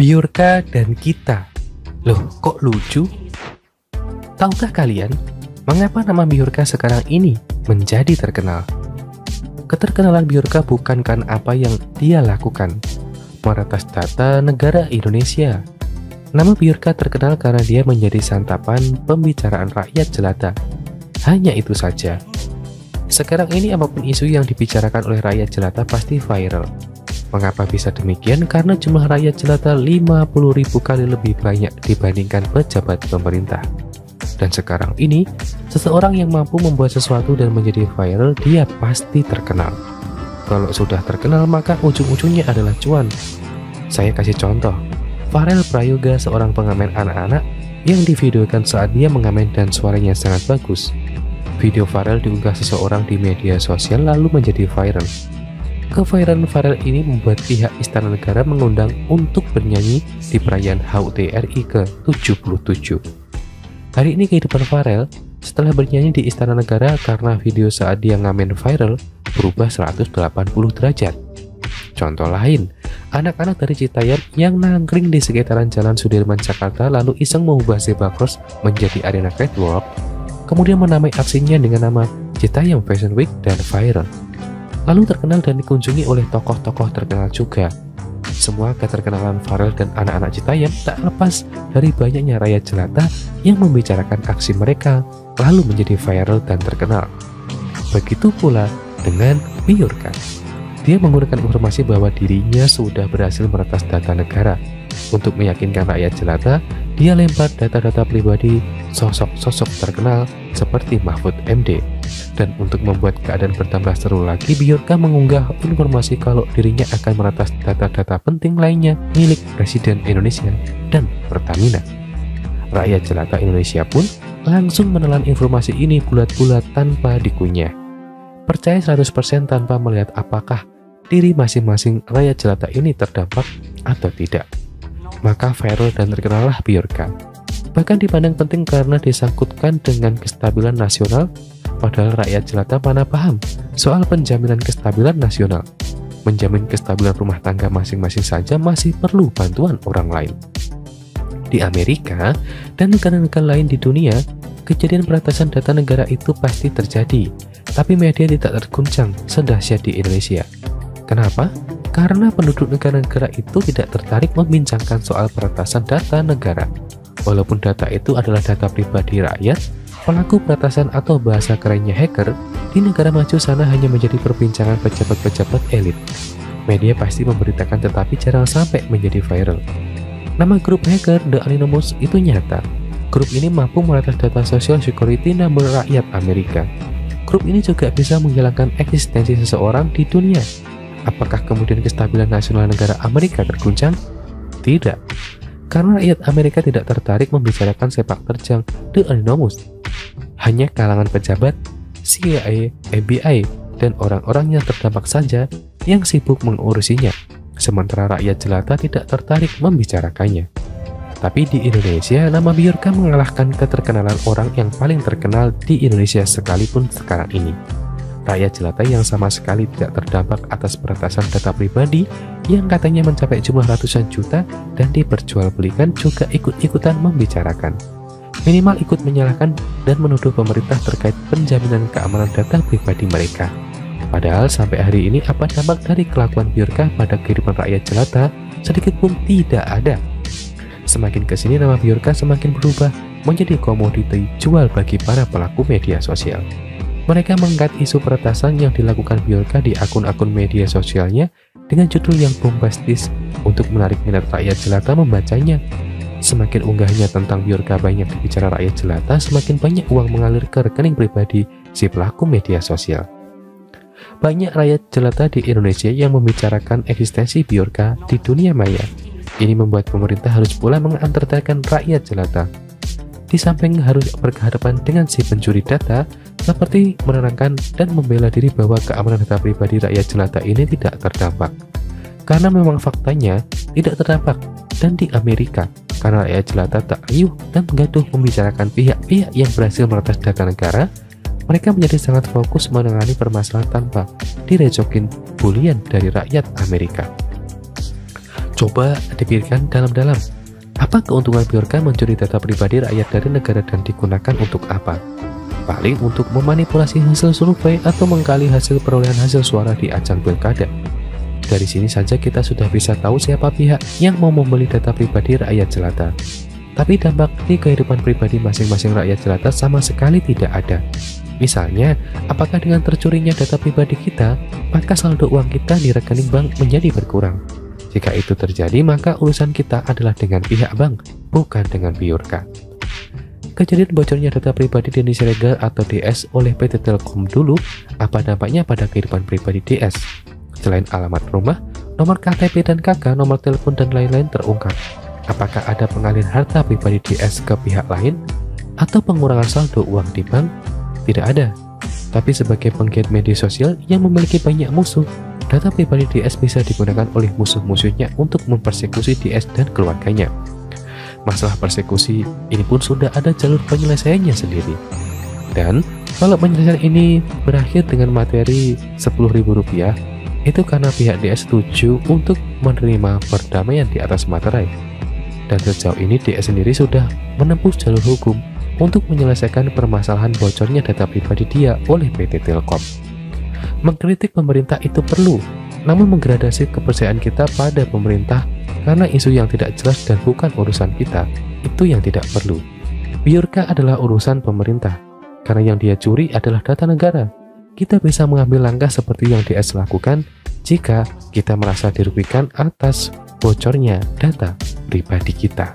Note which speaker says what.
Speaker 1: Biorka dan kita. Loh, kok lucu? Tahukah kalian mengapa nama Biorka sekarang ini menjadi terkenal? Keterkenalan Biorka bukan karena apa yang dia lakukan, meretas data negara Indonesia. Nama Biorka terkenal karena dia menjadi santapan pembicaraan rakyat jelata. Hanya itu saja. Sekarang ini apapun isu yang dibicarakan oleh rakyat jelata pasti viral. Mengapa bisa demikian? Karena jumlah rakyat jelata 50.000 kali lebih banyak dibandingkan pejabat pemerintah. Dan sekarang ini, seseorang yang mampu membuat sesuatu dan menjadi viral, dia pasti terkenal. Kalau sudah terkenal, maka ujung-ujungnya adalah cuan. Saya kasih contoh, Farel Prayoga, seorang pengamen anak-anak yang divideokan saat dia mengamen dan suaranya sangat bagus. Video Farel diunggah seseorang di media sosial lalu menjadi viral. Keviralan Farel ini membuat pihak Istana Negara mengundang untuk bernyanyi di perayaan HUT RI ke-77. Hari ini kehidupan Farel setelah bernyanyi di Istana Negara karena video saat dia ngamen viral berubah 180 derajat. Contoh lain, anak-anak dari Citayam yang nangkring di sekitaran Jalan Sudirman Jakarta lalu iseng mengubah zebra cross menjadi arena catwalk, kemudian menamai aksinya dengan nama Citayam Fashion Week dan viral. Lalu terkenal dan dikunjungi oleh tokoh-tokoh terkenal juga. Semua keterkenalan Farel dan anak-anak Citayam tak lepas dari banyaknya rakyat jelata yang membicarakan aksi mereka lalu menjadi viral dan terkenal. Begitu pula dengan Biorka. Dia menggunakan informasi bahwa dirinya sudah berhasil meretas data negara. Untuk meyakinkan rakyat jelata, dia lempar data-data pribadi sosok-sosok terkenal seperti Mahfud MD. Dan untuk membuat keadaan bertambah seru lagi, Biorka mengunggah informasi kalau dirinya akan meretas data-data penting lainnya milik Presiden Indonesia dan Pertamina. Rakyat jelata Indonesia pun langsung menelan informasi ini bulat-bulat tanpa dikunyah. Percaya 100% tanpa melihat apakah diri masing-masing rakyat jelata ini terdampak atau tidak. Maka viral dan terkenallah Biorka. Bahkan dipandang penting karena disangkutkan dengan kestabilan nasional. Padahal rakyat jelata mana paham soal penjaminan kestabilan nasional. Menjamin kestabilan rumah tangga masing-masing saja masih perlu bantuan orang lain. Di Amerika dan negara-negara lain di dunia, kejadian peretasan data negara itu pasti terjadi, tapi media tidak terguncang sedahsyat di Indonesia. Kenapa? Karena penduduk negara-negara itu tidak tertarik membincangkan soal peretasan data negara. Walaupun data itu adalah data pribadi rakyat, pelaku peretasan atau bahasa kerennya hacker di negara maju sana hanya menjadi perbincangan pejabat-pejabat elit. Media pasti memberitakan tetapi jarang sampai menjadi viral. Nama grup hacker The Anonymous itu nyata. Grup ini mampu meretas data Social Security number rakyat Amerika. Grup ini juga bisa menghilangkan eksistensi seseorang di dunia. Apakah kemudian kestabilan nasional negara Amerika terguncang? Tidak. Karena rakyat Amerika tidak tertarik membicarakan sepak terjang The Anonymous. Hanya kalangan pejabat, CIA, FBI, dan orang-orang yang terdampak saja yang sibuk mengurusinya, sementara rakyat jelata tidak tertarik membicarakannya. Tapi di Indonesia, nama Biorka mengalahkan keterkenalan orang yang paling terkenal di Indonesia sekalipun sekarang ini. Rakyat jelata yang sama sekali tidak terdampak atas peretasan data pribadi yang katanya mencapai jumlah ratusan juta dan diperjualbelikan juga ikut-ikutan membicarakan. Minimal ikut menyalahkan dan menuduh pemerintah terkait penjaminan keamanan data pribadi mereka. Padahal sampai hari ini apa dampak dari kelakuan Biorka pada kehidupan rakyat jelata sedikit pun tidak ada. Semakin kesini nama Biorka semakin berubah menjadi komoditi jual bagi para pelaku media sosial. Mereka mengangkat isu peretasan yang dilakukan Biorka di akun-akun media sosialnya dengan judul yang bombastis untuk menarik minat rakyat jelata membacanya. Semakin unggahnya tentang Biorka banyak dibicara rakyat jelata, semakin banyak uang mengalir ke rekening pribadi si pelaku media sosial. Banyak rakyat jelata di Indonesia yang membicarakan eksistensi Biorka di dunia maya. Ini membuat pemerintah harus pula mengantarkan rakyat jelata. Di samping harus berhadapan dengan si pencuri data, seperti menerangkan dan membela diri bahwa keamanan data pribadi rakyat jelata ini tidak terdampak. Karena memang faktanya tidak terdampak, dan di Amerika, karena rakyat jelata tak riuh dan menggaduh membicarakan pihak-pihak yang berhasil meretas data negara, mereka menjadi sangat fokus menangani permasalahan tanpa direcokin bulian dari rakyat Amerika. Coba dipikirkan dalam-dalam. Apa keuntungan Bjorka mencuri data pribadi rakyat dari negara dan digunakan untuk apa? Paling untuk memanipulasi hasil survei atau mengkali hasil perolehan hasil suara di ajang pilkada. Dari sini saja kita sudah bisa tahu siapa pihak yang mau membeli data pribadi rakyat jelata. Tapi dampak di kehidupan pribadi masing-masing rakyat jelata sama sekali tidak ada. Misalnya, apakah dengan tercurinya data pribadi kita, maka saldo uang kita di rekening bank menjadi berkurang? Jika itu terjadi, maka urusan kita adalah dengan pihak bank, bukan dengan Bjorka. Kejadian bocornya data pribadi Denny Siregar atau DS oleh PT Telkom dulu, apa dampaknya pada kehidupan pribadi DS? Selain alamat rumah, nomor KTP dan KK, nomor telepon dan lain-lain terungkap. Apakah ada pengalihan harta pribadi DS ke pihak lain? Atau pengurangan saldo uang di bank? Tidak ada. Tapi sebagai penggiat media sosial yang memiliki banyak musuh, data pribadi DS bisa digunakan oleh musuh-musuhnya untuk mempersekusi DS dan keluarganya. Masalah persekusi ini pun sudah ada jalur penyelesaiannya sendiri. Dan kalau penyelesaian ini berakhir dengan materi Rp10.000, itu karena pihak DS setuju untuk menerima perdamaian di atas materai. Dan sejauh ini DS sendiri sudah menempuh jalur hukum untuk menyelesaikan permasalahan bocornya data pribadi dia oleh PT Telkom. Mengkritik pemerintah itu perlu, namun menggradasi kepercayaan kita pada pemerintah karena isu yang tidak jelas dan bukan urusan kita, itu yang tidak perlu. Bjorka adalah urusan pemerintah, karena yang dia curi adalah data negara. Kita bisa mengambil langkah seperti yang DS lakukan jika kita merasa dirugikan atas bocornya data pribadi kita.